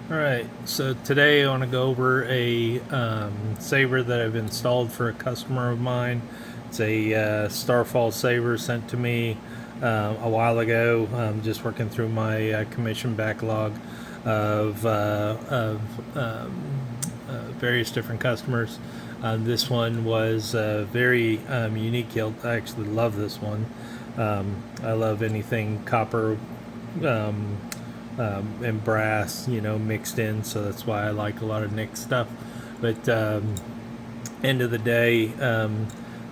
Alright, so today I want to go over a saber that I've installed for a customer of mine. It's a Starfall Saber sent to me a while ago. I'm just working through my commission backlog of various different customers. This one was very unique. I actually love this one. I love anything copper um, and brass, mixed in. So that's why I like a lot of Nick stuff. But end of the day,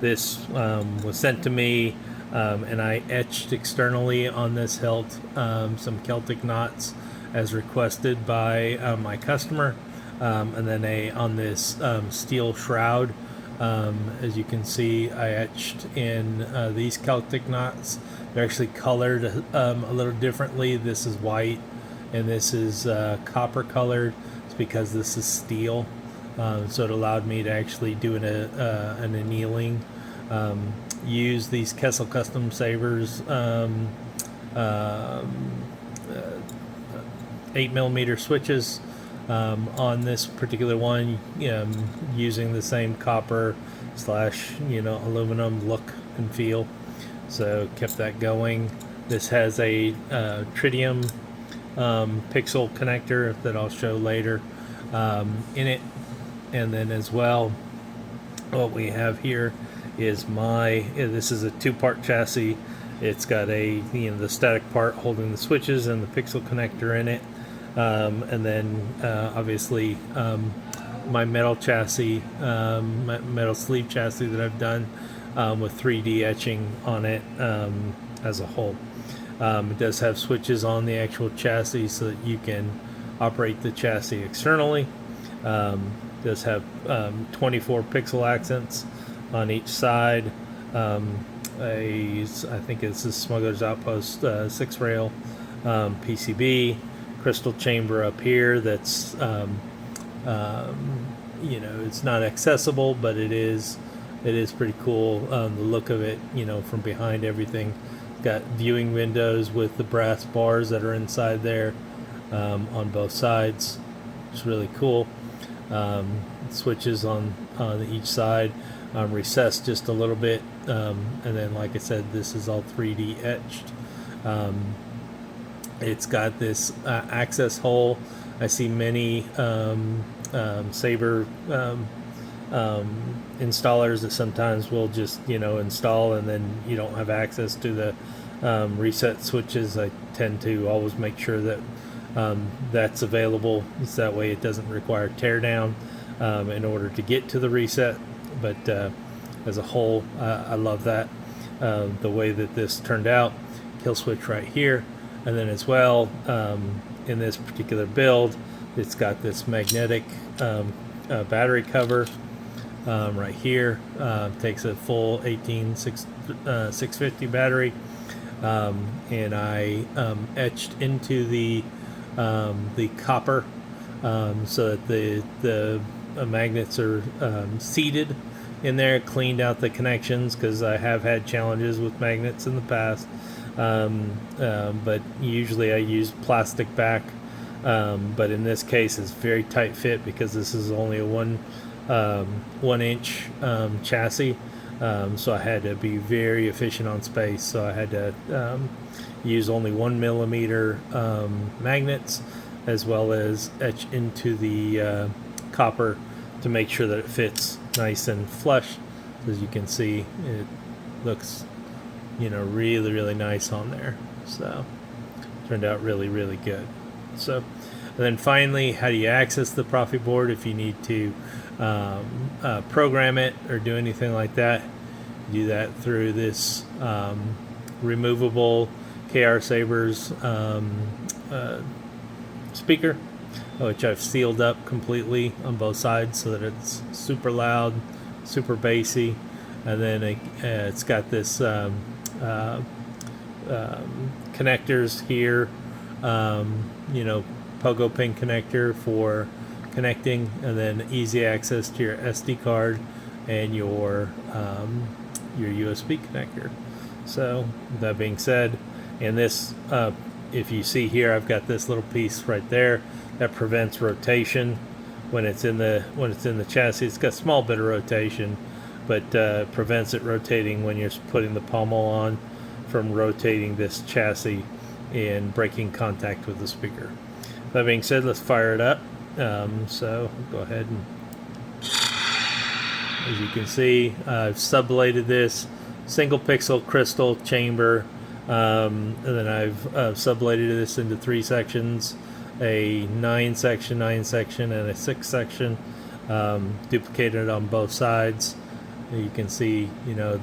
this was sent to me, and I etched externally on this hilt some Celtic knots as requested by my customer, and then on this steel shroud. As you can see, I etched in these Celtic knots. They're actually colored a little differently. This is white, and this is copper colored. It's because this is steel, so it allowed me to actually do an annealing. Use these Kessel Custom Sabers, 8mm switches on this particular one, using the same copper slash aluminum look and feel. So kept that going. This has a tritium pixel connector that I'll show later in it, and then as well, what we have here is this is a two-part chassis. It's got the static part holding the switches and the pixel connector in it, and then obviously my metal chassis, my metal sleeve chassis that I've done with 3D etching on it as a whole. It does have switches on the actual chassis so that you can operate the chassis externally. It does have 24 pixel accents on each side. I think it's a Smuggler's Outpost 6 rail PCB, crystal chamber up here that's it's not accessible, but it is pretty cool. The look of it, from behind everything. Got viewing windows with the brass bars that are inside there on both sides. It's really cool. Switches on each side, recessed just a little bit, and then, like I said, this is all 3D etched. It's got this access hole. I see many Saber installers that sometimes will just install and then you don't have access to the reset switches. I tend to always make sure that that's available, so that way it doesn't require teardown in order to get to the reset. But as a whole, I love that, the way that this turned out. Kill switch right here, and then as well, in this particular build, it's got this magnetic battery cover right here. Takes a full 650 battery, and I etched into the copper, so that the magnets are seated in there. Cleaned out the connections because I have had challenges with magnets in the past, but usually I use plastic back, but in this case it's very tight fit because this is only a 1 inch chassis. So I had to be very efficient on space. So I had to use only 1mm magnets, as well as etch into the copper to make sure that it fits nice and flush. As you can see, it looks really, really nice on there. So turned out really, really good. So, and then finally, how do you access the Profi board if you need to program it or do anything like that? You do that through this removable KR Sabers speaker, which I've sealed up completely on both sides so that it's super loud, super bassy, and then it's got this connectors here, pogo pin connector for connecting, and then easy access to your SD card and your USB connector. So that being said, and this, if you see here, I've got this little piece right there. that prevents rotation when it's in the chassis. It's got a small bit of rotation, but prevents it rotating when you're putting the pommel on from rotating this chassis and breaking contact with the speaker. That being said, let's fire it up. So go ahead and, as you can see, I've subbladed this single pixel crystal chamber, and then I've subbladed this into 3 sections, a 9 section, and a 6 section, duplicated it on both sides. You can see,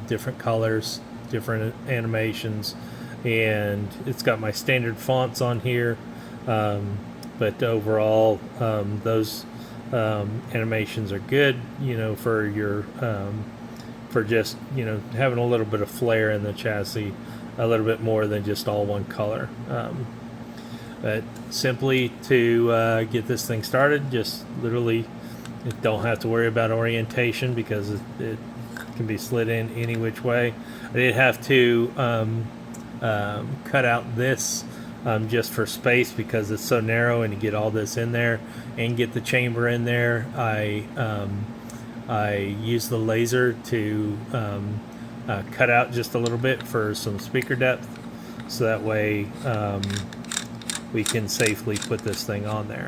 different colors, different animations, and it's got my standard fonts on here, but overall those animations are good, for your for just having a little bit of flair in the chassis, a little bit more than just all one color. But simply to get this thing started, just literally don't have to worry about orientation because it can be slid in any which way. I did have to cut out this just for space because it's so narrow, and to get all this in there and get the chamber in there, I used the laser to cut out just a little bit for some speaker depth, so that way we can safely put this thing on there.